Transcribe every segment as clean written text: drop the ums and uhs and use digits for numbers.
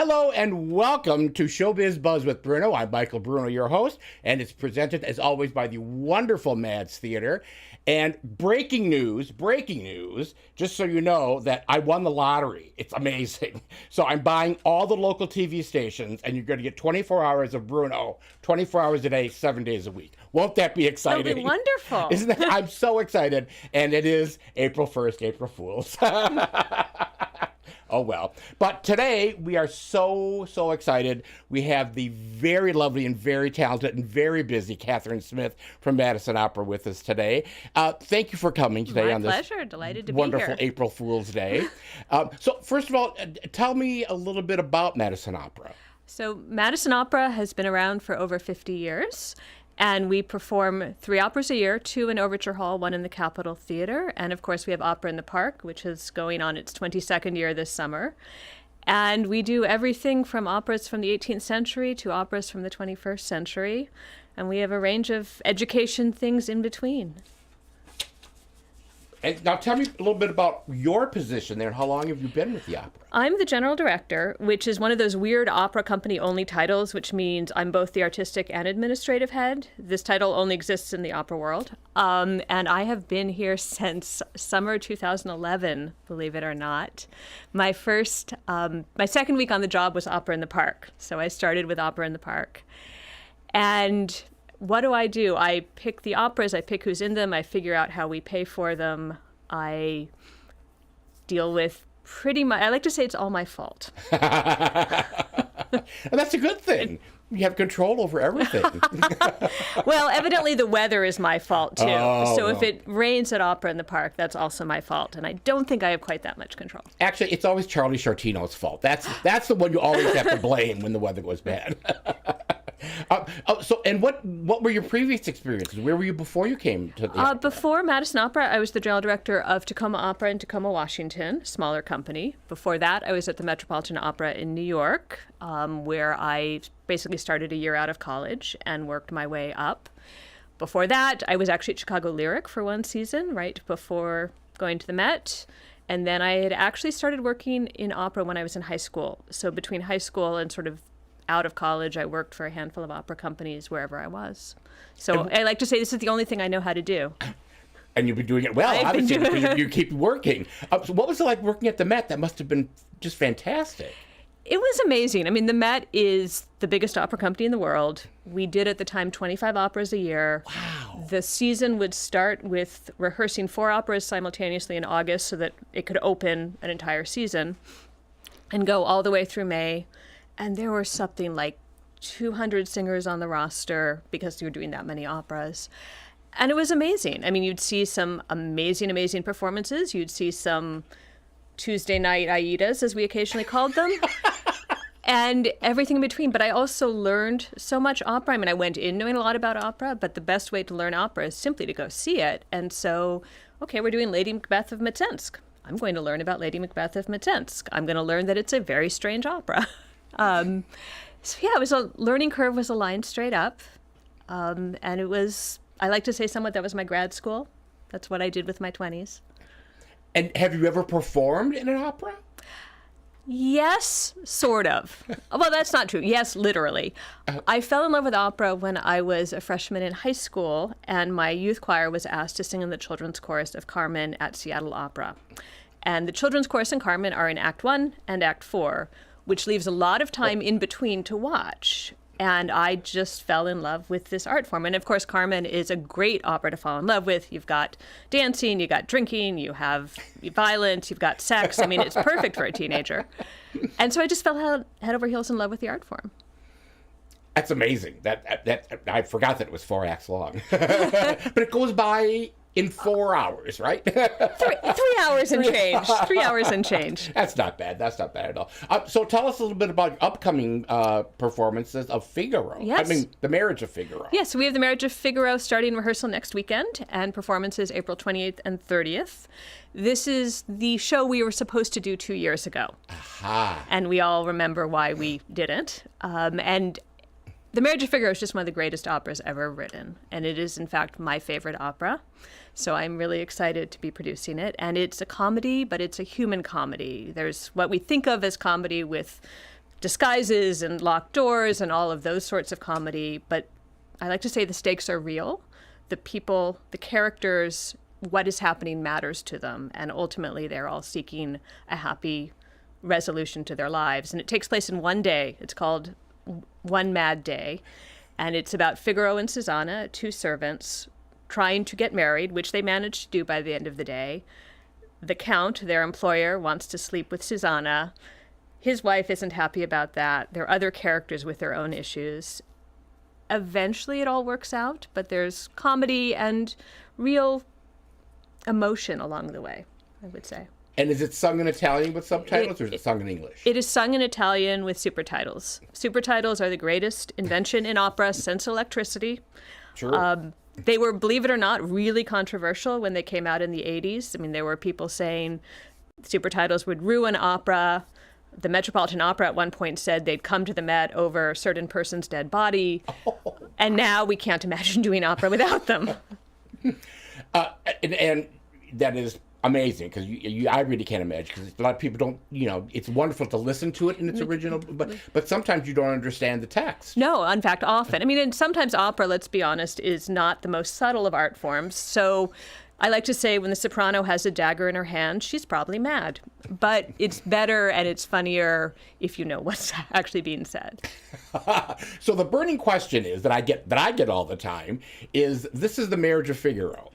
Hello and welcome to Biz Buzz with Bruno. I'm Michael Bruno, your host, and it's presented as always by the wonderful Mads Theater. And breaking news, just so you know that I won the lottery. It's amazing. So I'm buying all the local TV stations, and you're going to get 24 hours of Bruno, 24 hours a day, 7 days a week. Won't that be exciting? That'll be wonderful. Isn't that? I'm so excited. And it is April 1st, April Fools. Oh, well. But today, we are so excited. We have the very lovely and very talented and very busy Catherine Smith from Madison Opera with us today. Thank you for coming today on this pleasure. Delighted to wonderful be here. April Fool's Day. So first of all, tell me a little bit about Madison Opera. So Madison Opera has been around for over 50 years. And we perform 3 operas a year, 2 in Overture Hall, 1 in the Capitol Theater. And of course, we have Opera in the Park, which is going on its 22nd year this summer. And we do everything from operas from the 18th century to operas from the 21st century. And we have a range of education things in between. And now tell me a little bit about your position there and how long have you been with the opera? I'm the general director, which is one of those weird opera company only titles, which means I'm both the artistic and administrative head. This title only exists in the opera world. And I have been here since summer 2011, believe it or not. My second week on the job was Opera in the Park. So I started with Opera in the Park. And what do? I pick the operas, I pick who's in them, I figure out how we pay for them. I deal with pretty much, I like to say it's all my fault. And that's a good thing. You have control over everything. Well, evidently the weather is my fault too. Oh, so if it rains at Opera in the Park, that's also my fault. And I don't think I have quite that much control. Actually, it's always Charlie Chartino's fault. That's the one you always have to blame when the weather goes bad. And what were your previous experiences? Where were you before you came to the opera? Before Madison Opera, I was the general director of Tacoma Opera in Tacoma, Washington, smaller company. Before that, I was at the Metropolitan Opera in New York, where I basically started a year out of college and worked my way up. Before that, I was actually at Chicago Lyric for one season, right before going to the Met. And then I had actually started working in opera when I was in high school. So between high school and sort of out of college, I worked for a handful of opera companies wherever I was. So I like to say this is the only thing I know how to do. And you've been doing it well, obviously, because you keep working. So what was it like working at the Met? That must have been just fantastic. It was amazing. I mean, the Met is the biggest opera company in the world. We did at the time 25 operas a year. Wow. The season would start with rehearsing 4 operas simultaneously in August so that it could open an entire season and go all the way through May. And there were something like 200 singers on the roster because you were doing that many operas. And it was amazing. I mean, you'd see some amazing performances. You'd see some Tuesday night Aidas, as we occasionally called them, and everything in between. But I also learned so much opera. I mean, I went in knowing a lot about opera, but the best way to learn opera is simply to go see it. And so, okay, we're doing Lady Macbeth of Mtsensk. I'm going to learn about Lady Macbeth of Mtsensk. I'm going to learn that it's a very strange opera. So yeah, it was a learning curve was a line straight up. And it was, I like to say somewhat that was my grad school. That's what I did with my 20s. And have you ever performed in an opera? Yes, sort of. Well, that's not true. Yes, literally. I fell in love with opera when I was a freshman in high school, and my youth choir was asked to sing in the children's chorus of Carmen at Seattle Opera. And the children's chorus and Carmen are in Act 1 and Act 4, which leaves a lot of time in between to watch. And I just fell in love with this art form. And of course, Carmen is a great opera to fall in love with. You've got dancing, you've got drinking, you have violence, you've got sex. I mean, it's perfect for a teenager. And so I just fell head over heels in love with the art form. That's amazing. That I forgot that it was 4 acts long. But it goes by in 4 hours, right? 3 hours and change. 3 hours and change. That's not bad. That's not bad at all. So tell us a little bit about your upcoming performances of Figaro. Yes. I mean, The Marriage of Figaro. Yes, we have The Marriage of Figaro starting rehearsal next weekend and performances April 28th and 30th. This is the show we were supposed to do 2 years ago. Aha. And we all remember why we didn't. And The Marriage of Figaro is just one of the greatest operas ever written. And it is, in fact, my favorite opera. So I'm really excited to be producing it. And it's a comedy, but it's a human comedy. There's what we think of as comedy with disguises and locked doors and all of those sorts of comedy. But I like to say the stakes are real. The people, the characters, what is happening matters to them. And ultimately, they're all seeking a happy resolution to their lives. And it takes place in one day. It's called One Mad Day. And it's about Figaro and Susanna, two servants, trying to get married, which they manage to do by the end of the day. The Count, their employer, wants to sleep with Susanna. His wife isn't happy about that. There are other characters with their own issues. Eventually it all works out, but there's comedy and real emotion along the way, I would say. And is it sung in Italian with subtitles, or is it sung in English? It is sung in Italian with supertitles. Supertitles are the greatest invention in opera since electricity. Sure. They were, believe it or not, really controversial when they came out in the 80s. I mean, there were people saying supertitles would ruin opera. The Metropolitan Opera at one point said they'd come to the Met over a certain person's dead body. And now we can't imagine doing opera without them. And that is amazing, because I really can't imagine, because a lot of people don't, it's wonderful to listen to it in its original, but sometimes you don't understand the text. No, in fact, often. I mean, and sometimes opera, let's be honest, is not the most subtle of art forms. So I like to say when the soprano has a dagger in her hand, she's probably mad. But it's better and it's funnier if you know what's actually being said. So the burning question is that I get all the time is, this is the Marriage of Figaro.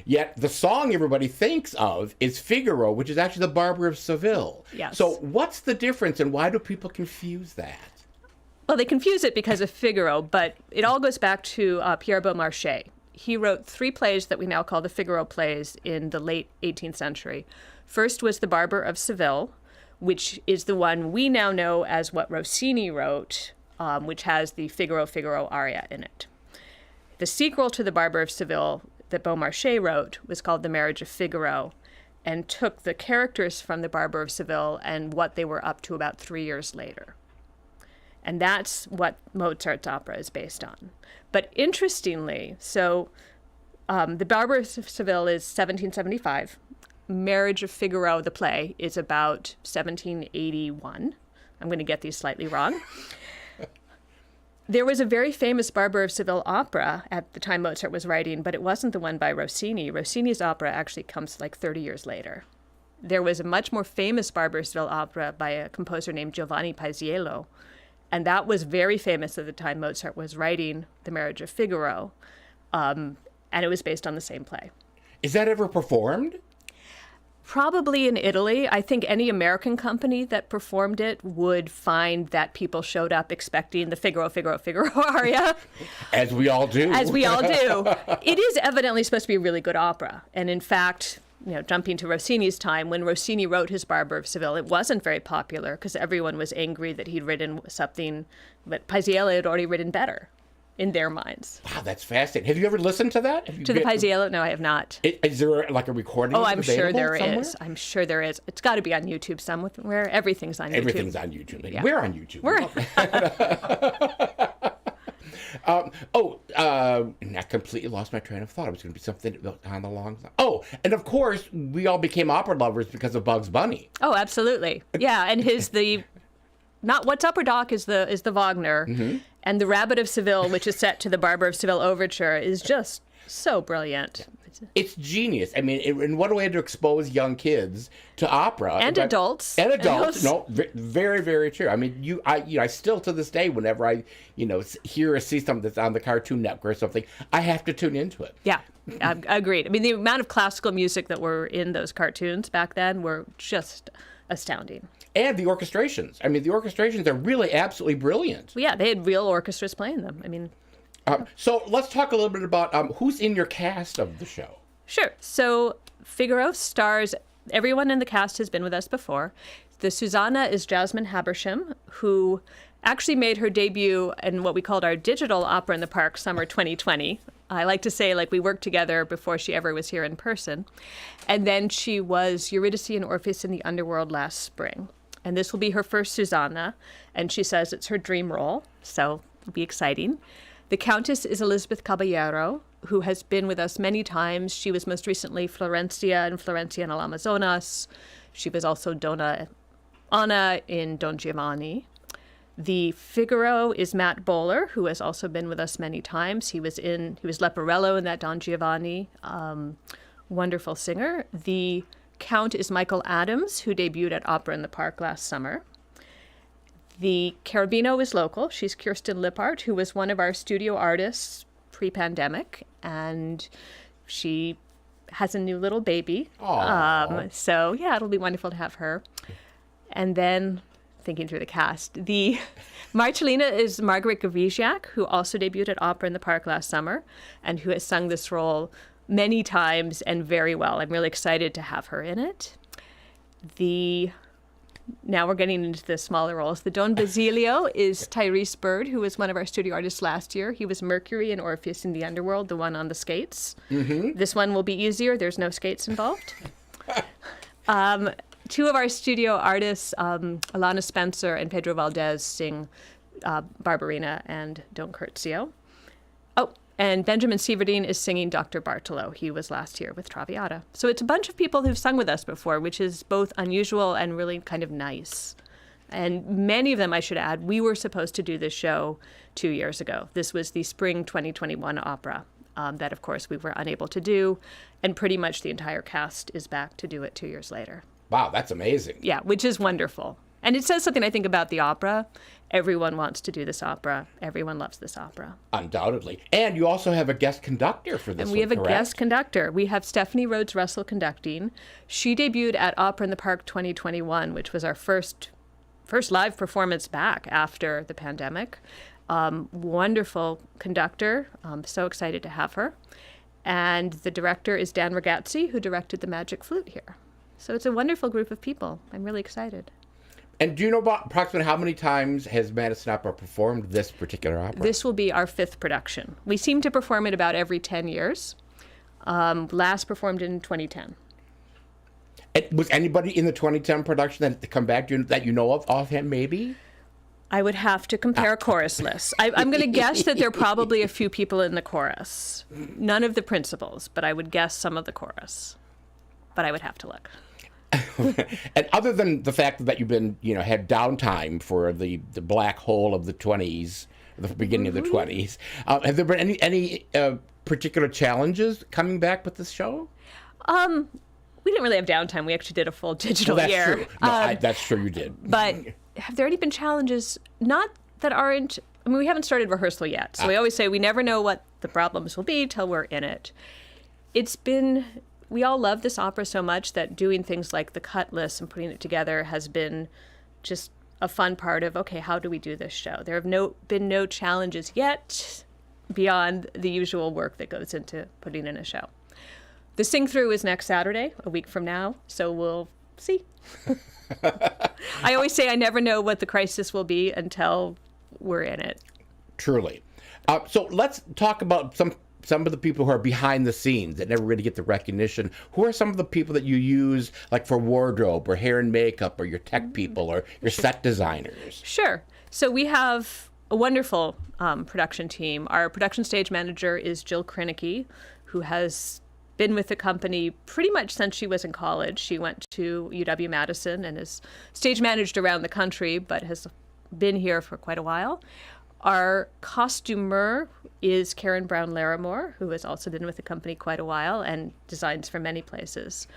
Yet the song everybody thinks of is Figaro, which is actually the Barber of Seville. Yes. So what's the difference, and why do people confuse that? Well, they confuse it because of Figaro, but it all goes back to Pierre Beaumarchais. He wrote 3 plays that we now call the Figaro plays in the late 18th century. First was The Barber of Seville, which is the one we now know as what Rossini wrote, which has the Figaro aria in it. The sequel to The Barber of Seville that Beaumarchais wrote was called The Marriage of Figaro, and took the characters from The Barber of Seville and what they were up to about 3 years later. And that's what Mozart's opera is based on. But interestingly, so The Barber of Seville is 1775. Marriage of Figaro, the play, is about 1781. I'm going to get these slightly wrong. There was a very famous Barber of Seville opera at the time Mozart was writing, but it wasn't the one by Rossini. Rossini's opera actually comes like 30 years later. There was a much more famous Barber of Seville opera by a composer named Giovanni Paisiello, and that was very famous at the time Mozart was writing The Marriage of Figaro, and it was based on the same play. Is that ever performed? Probably in Italy. I think any American company that performed it would find that people showed up expecting the Figaro aria. As we all do. As we all do. It is evidently supposed to be a really good opera. And in fact, jumping to Rossini's time, when Rossini wrote his Barber of Seville, it wasn't very popular because everyone was angry that he'd written something that Paisiello had already written better in their minds. Wow, that's fascinating. Have you ever listened to that? To the Paisiello? No, I have not. Is there like a recording? Oh, I'm sure there somewhere? is. I'm sure there is. It's got to be on YouTube somewhere. Everything's on YouTube. Everything's on YouTube. Yeah. We're on YouTube. And I completely lost my train of thought. It was going to be something on the long line. Oh, and of course, we all became opera lovers because of Bugs Bunny. Oh, absolutely. Yeah, and not What's Upper Dock is the Wagner, Mm-hmm. and The Rabbit of Seville, which is set to the Barber of Seville overture, is just so brilliant. It's genius. I mean, and what a way to expose young kids to opera And adults. And adults. No, very, very true. I mean, I still to this day, whenever I, hear or see something that's on the Cartoon Network or something, I have to tune into it. Yeah, agreed. I mean, the amount of classical music that were in those cartoons back then were just astounding. And the orchestrations. I mean, the orchestrations are really absolutely brilliant. Well, yeah, they had real orchestras playing them. I mean. So let's talk a little bit about who's in your cast of the show. Sure. So Figaro stars, everyone in the cast has been with us before. The Susanna is Jasmine Habersham, who actually made her debut in what we called our digital Opera in the Park Summer 2020. I like to say, we worked together before she ever was here in person. And then she was Eurydice and Orpheus in the Underworld last spring. And this will be her first Susanna, and she says it's her dream role, so it'll be exciting. The Countess is Elizabeth Caballero, who has been with us many times. She was most recently Florencia in Florencia and Amazonas. She was also Donna Anna in Don Giovanni. The Figaro is Matt Bowler, who has also been with us many times. He was Leporello in that Don Giovanni. Wonderful singer. The Count is Michael Adams, who debuted at Opera in the Park last summer. The Carabino is local. She's Kirsten Lippert, who was one of our studio artists pre-pandemic, and she has a new little baby. So yeah, it'll be wonderful to have her. And then, thinking through the cast, the Marcellina is Margaret Gavriziak, who also debuted at Opera in the Park last summer, and who has sung this role many times and very well. I'm really excited to have her in it. Now we're getting into the smaller roles. The Don Basilio is Tyrese Bird, who was one of our studio artists last year. He was Mercury in Orpheus in the Underworld, the one on the skates. Mm-hmm. This one will be easier. There's no skates involved. Two of our studio artists, Alana Spencer and Pedro Valdez, sing Barbarina and Don Curzio. Oh, and Benjamin Sieverdeen is singing Dr. Bartolo. He was last year with Traviata. So it's a bunch of people who've sung with us before, which is both unusual and really kind of nice. And many of them, I should add, we were supposed to do this show 2 years ago. This was the spring 2021 opera that, of course, we were unable to do. And pretty much the entire cast is back to do it 2 years later. Wow, that's amazing. Yeah, which is wonderful. And it says something, I think, about the opera. Everyone wants to do this opera. Everyone loves this opera. Undoubtedly. And you also have a guest conductor for this one, And we have a correct? guest conductor. We have Stephanie Rhodes Russell conducting. She debuted at Opera in the Park 2021, which was our first live performance back after the pandemic. Wonderful conductor. So excited to have her. And the director is Dan Ragazzi, who directed The Magic Flute here. So it's a wonderful group of people. I'm really excited. And do you know about approximately how many times has Madison Opera performed this particular opera? This will be our 5th production. We seem to perform it about every 10 years. Last performed in 2010. And was anybody in the 2010 production that come back to you, that you know of offhand, maybe? I would have to compare chorus lists. I'm going to guess that there are probably a few people in the chorus. None of the principals, but I would guess some of the chorus. But I would have to look. And other than the fact that you've been, had downtime for the black hole of the 20s, the beginning of the 20s, have there been any particular challenges coming back with this show? We didn't really have downtime. We actually did a full digital that's year. True. No, that's true, you did. But have there any been challenges? Not that aren't. I mean, we haven't started rehearsal yet. So we always say we never know what the problems will be till we're in it. We all love this opera so much that doing things like the cut list and putting it together has been just a fun part of, okay, how do we do this show? There have been no challenges yet beyond the usual work that goes into putting in a show. The sing-through is next Saturday, a week from now, so we'll see. I always say I never know what the crisis will be until we're in it. Truly. So let's talk about some of the people who are behind the scenes that never really get the recognition. Who are some of the people that you use, like for wardrobe or hair and makeup, or your tech people or your set designers? Sure. So we have a wonderful production team. Our production stage manager is Jill Krinicki, who has been with the company pretty much since she was in college. She went to UW-Madison and has stage managed around the country, but has been here for quite a while. Our costumer is Karen Brown Larimore, who has also been with the company quite a while and designs for many places.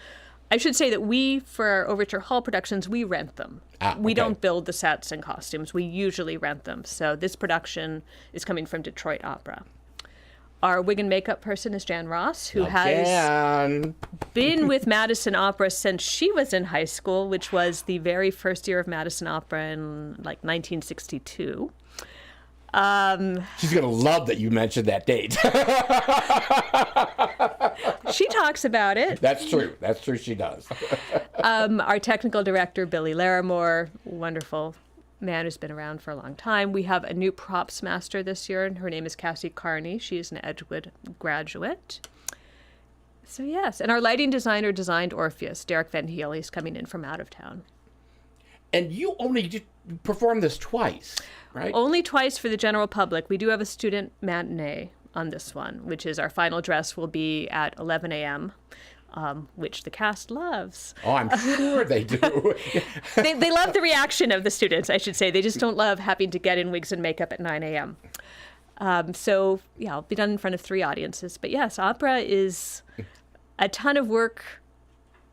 I should say that for our Overture Hall productions, we rent them. We don't build the sets and costumes. We usually rent them. So this production is coming from Detroit Opera. Our wig and makeup person is Jan Ross, who has been with Madison Opera since she was in high school, which was the very first year of Madison Opera in 1962. She's going to love that you mentioned that date. She talks about it. That's true. That's true. She does. Our technical director, Billy Larimore, wonderful man who's been around for a long time. We have a new props master this year, and her name is Cassie Carney. She is an Edgewood graduate. So yes, and our lighting designer designed Orpheus, Derek Van Heel. He's coming in from out of town. And you only performed this twice, right? Only twice for the general public. We do have a student matinee on this one, which is our final dress will be at 11 a.m. which the cast loves. Oh, I'm sure they do. They love the reaction of the students, I should say. They just don't love having to get in wigs and makeup at 9 a.m. So, yeah, I'll be done in front of 3 audiences. But yes, opera is a ton of work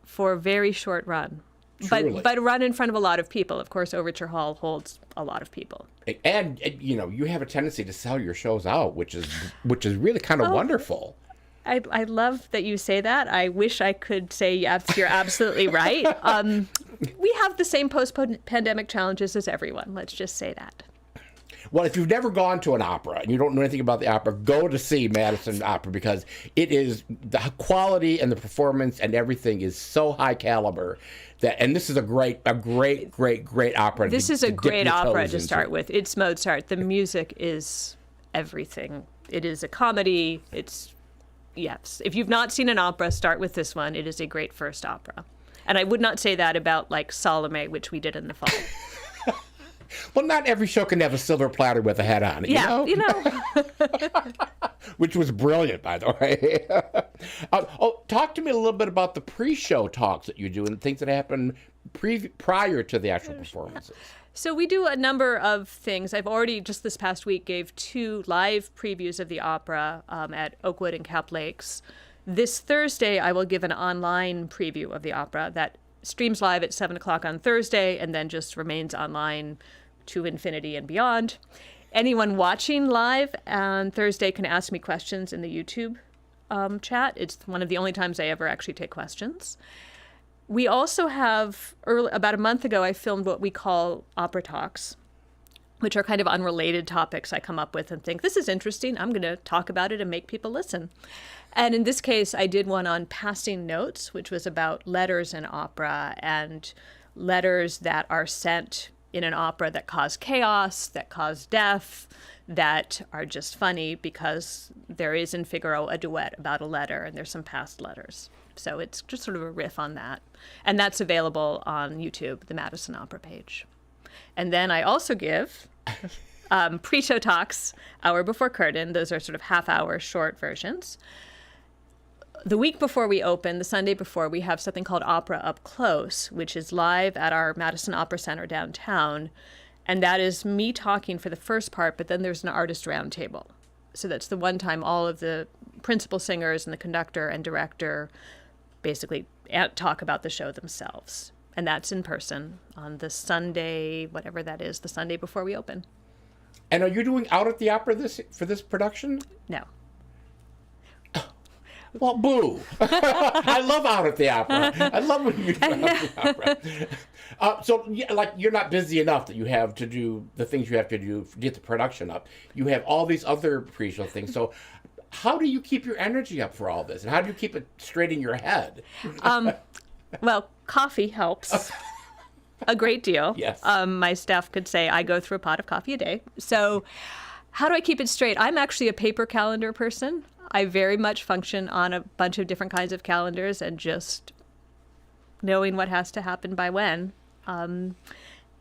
for a very short run. Truly. But run in front of a lot of people. Of course, Overture Hall holds a lot of people. And you know, you have a tendency to sell your shows out, which is really kind of wonderful. I love that you say that. I wish I could say yes, you're absolutely right. We have the same post-pandemic challenges as everyone. Let's just say that. Well, if you've never gone to an opera and you don't know anything about the opera, go to see Madison Opera, because it is, the quality and the performance and everything is so high caliber that, and this is a great opera. This is a great opera to into. start with. It's Mozart. The music is everything. It is a comedy. Yes. If you've not seen an opera, start with this one. It is a great first opera. And I would not say that about like Salome, which we did in the fall. Well, not every show can have a silver platter with a head on it, you know? Which was brilliant, by the way. Talk to me a little bit about the pre-show talks that you do and things that happen prior to the actual performances. So we do a number of things. I've already, just this past week, gave 2 live previews of the opera at Oakwood and Cap Lakes. This Thursday, I will give an online preview of the opera that streams live at 7 o'clock on Thursday and then just remains online to infinity and beyond. Anyone watching live on Thursday can ask me questions in the YouTube chat. It's one of the only times I ever actually take questions. We also have, about a month ago, I filmed what we call opera talks, which are kind of unrelated topics I come up with and think, this is interesting, I'm going to talk about it and make people listen. And in this case, I did one on passing notes, which was about letters in opera and letters that are sent in an opera that cause chaos, that cause death, that are just funny because there is in Figaro a duet about a letter and there's some past letters. So it's just sort of a riff on that. And that's available on YouTube, the Madison Opera page. And then I also give pre-show talks, hour before curtain. Those are sort of half-hour short versions. The week before we open, the Sunday before, we have something called Opera Up Close, which is live at our Madison Opera Center downtown. And that is me talking for the first part, but then there's an artist roundtable. So that's the one time all of the principal singers and the conductor and director basically talk about the show themselves. And that's in person on the Sunday, whatever that is, the Sunday before we open. And are you doing Out at the Opera for this production? No. Well, boo. I love Out at the Opera. I love when you do Out at the Opera. So, you're not busy enough that you have to do the things you have to do to get the production up. You have all these other pre-show things. So how do you keep your energy up for all this? And how do you keep it straight in your head? Well, coffee helps a great deal. Yes. My staff could say I go through a pot of coffee a day. So how do I keep it straight? I'm actually a paper calendar person. I very much function on a bunch of different kinds of calendars and just knowing what has to happen by when. And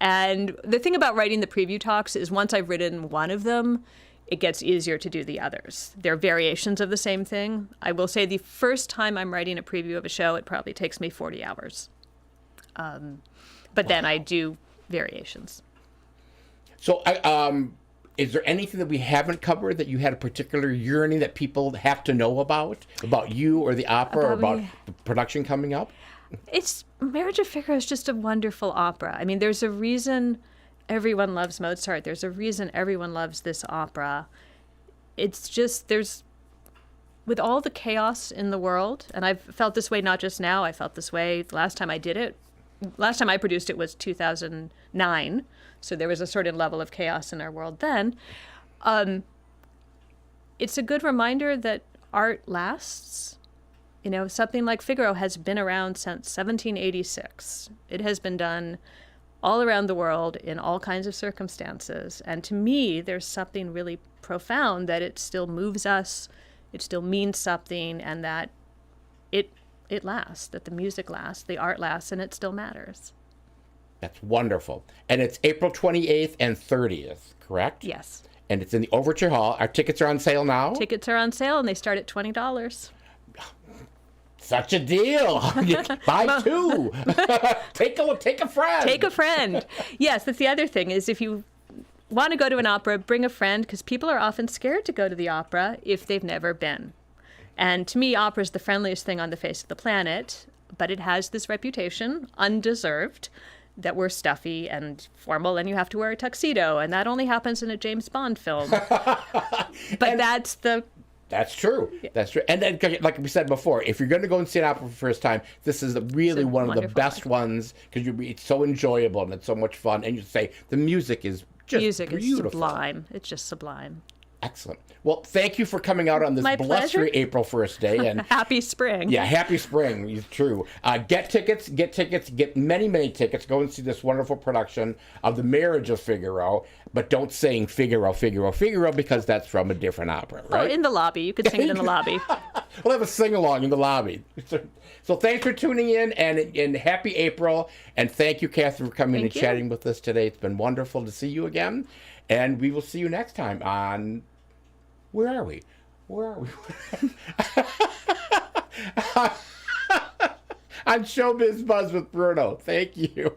the thing about writing the preview talks is once I've written one of them, it gets easier to do the others. They're variations of the same thing. I will say the first time I'm writing a preview of a show, it probably takes me 40 hours. But then I do variations. So is there anything that we haven't covered that you had a particular yearning that people have to know about you or the opera or about the production coming up? Marriage of Figaro is just a wonderful opera. I mean, there's a reason everyone loves Mozart. There's a reason everyone loves this opera. It's just, with all the chaos in the world, and I've felt this way not just now, I felt this way the last time I did it. Last time I produced it was 2009, so there was a certain level of chaos in our world then. It's a good reminder that art lasts. You know, something like Figaro has been around since 1786. It has been done all around the world in all kinds of circumstances. And to me, there's something really profound that it still moves us, it still means something, and that it lasts, that the music lasts, the art lasts, and it still matters. That's wonderful. And it's April 28th and 30th, correct? Yes. And it's in the Overture Hall. Our tickets are on sale now? Tickets are on sale, and they start at $20. Such a deal. Buy two. Take a friend. Take a friend. Yes, that's the other thing is if you want to go to an opera, bring a friend because people are often scared to go to the opera if they've never been. And to me, opera is the friendliest thing on the face of the planet, but it has this reputation, undeserved, that we're stuffy and formal and you have to wear a tuxedo. And that only happens in a James Bond film. But that's the... That's true. Yeah. That's true. And then, like we said before, if you're going to go and see an opera for the first time, this is really one of the best ones because it's so enjoyable and it's so much fun. And you say the music is just beautiful. Is sublime. It's just sublime. Excellent. Well, thank you for coming out on this blustery April 1st day. And happy spring. Yeah, happy spring. It's true. Get tickets, get many, many tickets. Go and see this wonderful production of The Marriage of Figaro. But don't sing Figaro, Figaro, Figaro because that's from a different opera, right? Oh, in the lobby. You could sing it in the lobby. We'll have a sing-along in the lobby. So thanks for tuning in and happy April. And thank you, Catherine, for coming and chatting with us today. It's been wonderful to see you again. And we will see you next time on... Where are we? On Showbiz Buzz with Bruno. Thank you.